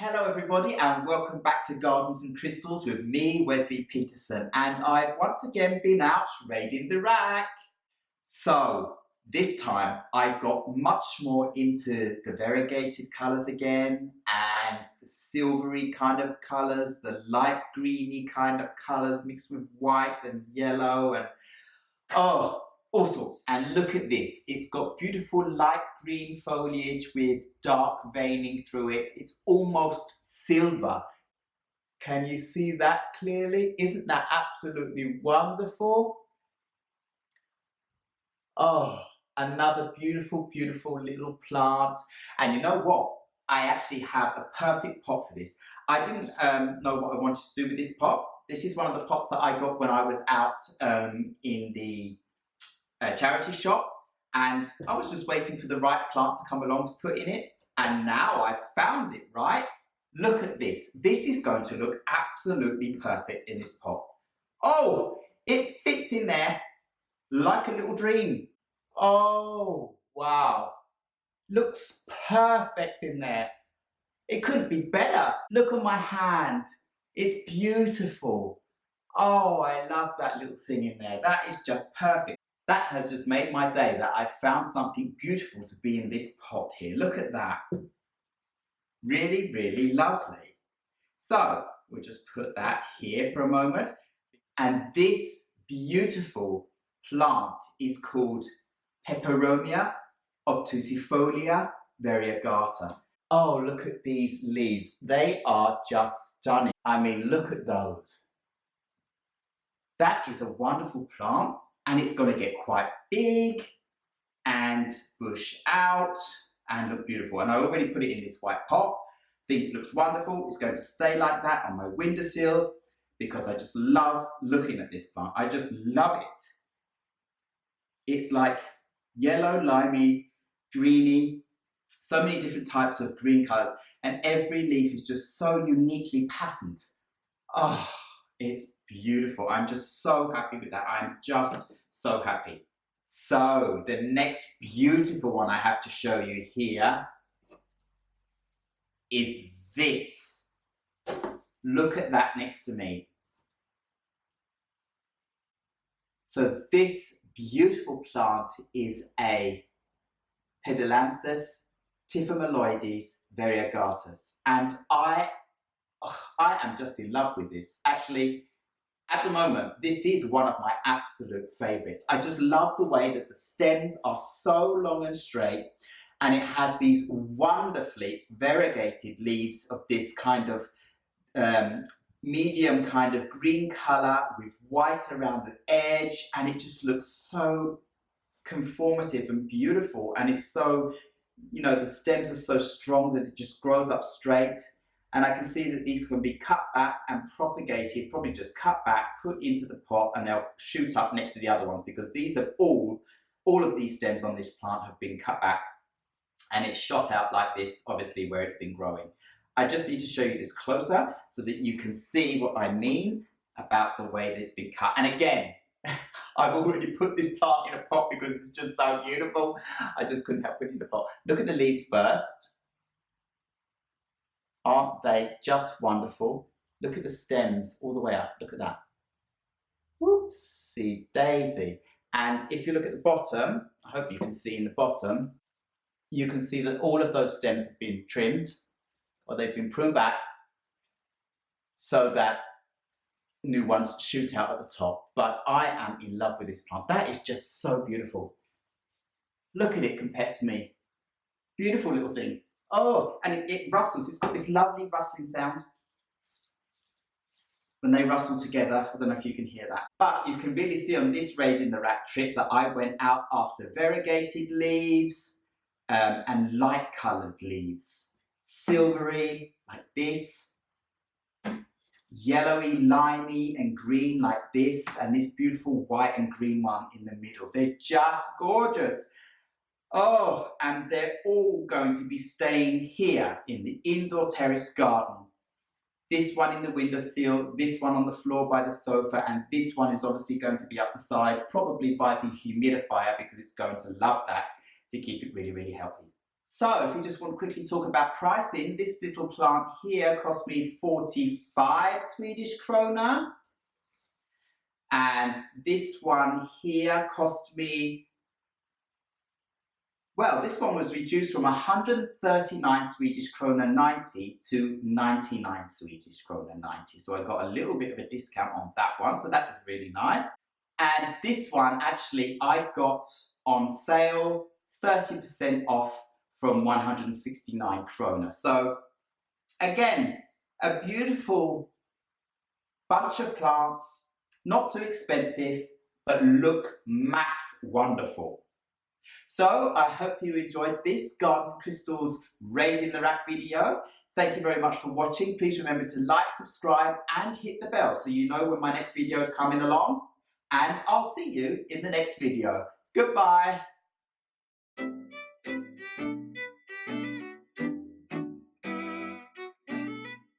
Hello everybody and welcome back to Gardens and Crystals with me, Wesley Peterson, and I've once again been out raiding the rack. So this time I got much more into the variegated colours again and the silvery kind of colours, the light greeny kind of colours mixed with white and yellow and all sorts. And look at this, it's got beautiful light green foliage with dark veining through it. It's almost silver. Can you see that clearly? Isn't that absolutely wonderful? Oh, another beautiful, beautiful little plant. And you know what? I actually have a perfect pot for this. I didn't know what I wanted to do with this pot. This is one of the pots that I got when I was out in the charity shop, and I was just waiting for the right plant to come along to put in it, and now I've found it, right? Look at this. This is going to look absolutely perfect in this pot. Oh, it fits in there like a little dream. Oh, wow. Looks perfect in there. It couldn't be better. Look at my hand. It's beautiful. Oh, I love that little thing in there. That is just perfect. That has just made my day that I found something beautiful to be in this pot here. Look at that. Really, really lovely. So we'll just put that here for a moment. And this beautiful plant is called Peperomia, optusifolia, variagata. Oh, look at these leaves. They are just stunning. I mean, look at those. That is a wonderful plant. And it's going to get quite big and bush out and look beautiful. And I already put it in this white pot. I think it looks wonderful. It's going to stay like that on my windowsill because I just love looking at this plant. I just love it. It's like yellow, limey, greeny, so many different types of green colours, and every leaf is just so uniquely patterned. Oh, it's beautiful. I'm just so happy with that. I'm just so happy. So the next beautiful one I have to show you here is this. Look at that next to me. So this beautiful plant is a Pedilanthus Tithymaloides variegatus, and I am just in love with this. Actually, at the moment, this is one of my absolute favourites. I just love the way that the stems are so long and straight, and it has these wonderfully variegated leaves of this kind of medium kind of green colour with white around the edge, and it just looks so conformative and beautiful, and it's so, you know, the stems are so strong that it just grows up straight. And I can see that these can be cut back and propagated, probably just cut back, put into the pot, and they'll shoot up next to the other ones, because these are all of these stems on this plant have been cut back and it's shot out like this, obviously where it's been growing. I just need to show you this closer so that you can see what I mean about the way that it's been cut. And again, I've already put this plant in a pot because it's just so beautiful. I just couldn't help putting it in the pot. Look at the leaves first. Aren't they just wonderful? Look at the stems all the way up. Look at that. Whoopsie daisy. And if you look at the bottom, I hope you can see in the bottom, you can see that all of those stems have been trimmed, or they've been pruned back so that new ones shoot out at the top. But I am in love with this plant. That is just so beautiful. Look at it compared to me. Beautiful little thing. Oh, and it rustles. It's got this lovely rustling sound when they rustle together. I don't know if you can hear that. But you can really see on this raid in the rack trip that I went out after variegated leaves and light coloured leaves. Silvery, like this. Yellowy, limey and green like this. And this beautiful white and green one in the middle. They're just gorgeous. Oh, and they're all going to be staying here in the indoor terrace garden. This one in the windowsill, this one on the floor by the sofa, and this one is obviously going to be up the side, probably by the humidifier, because it's going to love that to keep it really, really healthy. So if we just want to quickly talk about pricing, this little plant here cost me 45 Swedish krona. And this one here cost me, well, this one was reduced from 139 Swedish krona 90 to 99 Swedish krona 90. So I got a little bit of a discount on that one. So that was really nice. And this one actually I got on sale 30% off from 169 krona. So again, a beautiful bunch of plants, not too expensive, but look max wonderful. So I hope you enjoyed this Garden Crystals Raid in the Rack video. Thank you very much for watching. Please remember to like, subscribe and hit the bell so you know when my next video is coming along. And I'll see you in the next video. Goodbye.